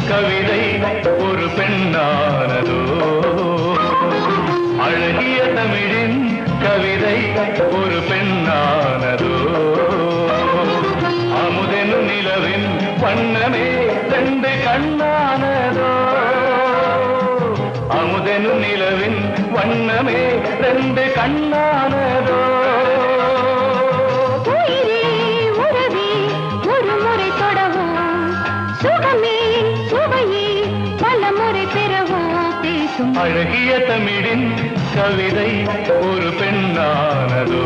கவிதை ஒரு பெண்ணானதோ அழகிய தமிழின் கவிதை ஒரு பெண்ணானதோ அமுதெனும் நிலவின் வண்ணமே ரெண்டு கண்ணானதோ அமுதெனும் நிலவின் வண்ணமே ரெண்டு கண்ணானதோ அழகிய தமிழின் கவிதை ஒரு பெண்ணானதோ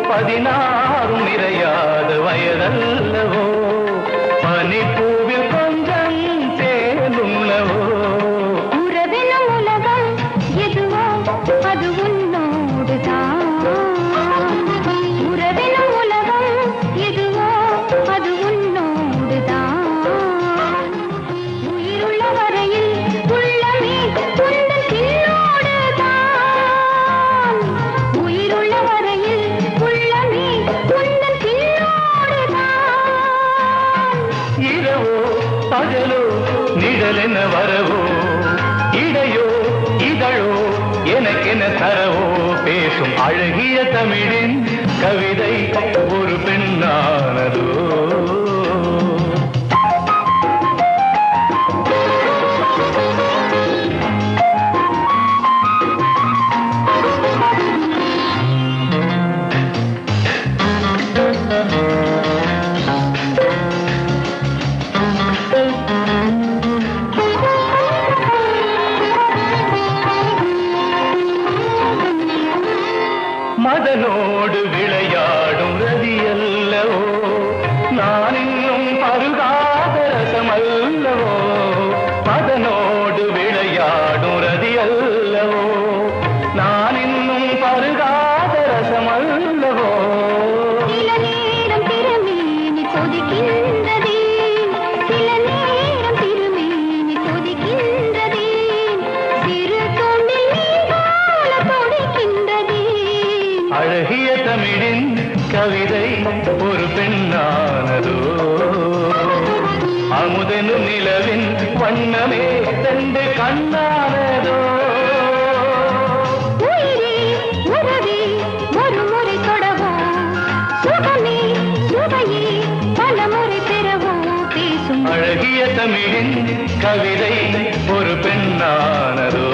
பதினாறும் நிறையாத வயதல்லவோ பனிப்பூவில் கொஞ்சம் தேனுள்ளவோ உறவெனும் உலகம் எதுவோ அது உன்னோடுதான் உறவெனும் உலகம் எதுவோ அது உன்னோடுதான் உயிருள்ள வரையில் உள்ளமே உந்தன் பின்னோடுதான் உயிருள்ள வரையில் பகலோ நிழலென வரவோ இடையோ இதழோ எனக்கென தரவோ பேசும் அழகிய தமிழின் கவிதை ஒரு பெண்ணானதோ மதனோடு விளையாடும் ரதியல்லவோ நான் இன்னும் பருகாத ரசமல்லவோ மதனோடு விளையாடும் ரதியல்லவோ நான் இன்னும் பருகாத ரசமல்லவோ சில நேரம் திருமேனி கொதிக்கின்றதே சில நேரம் திருமேனி கொதிக்கின்றதே சிறு தொண்டில் நீர் போல கொடிக்கின்றதே அழகிய தமிழின் கவிதை ஒரு பெண்ணானதோ அமுதெனும் நிலவின் வண்ணமே ரெண்டு கண்ணானதோ உயிரே உறவே ஒரு முறை தொடவோ சுகமே சுவையே பல முறை பெறவோ பேசும் அழகிய தமிழின் கவிதை ஒரு பெண்ணானதோ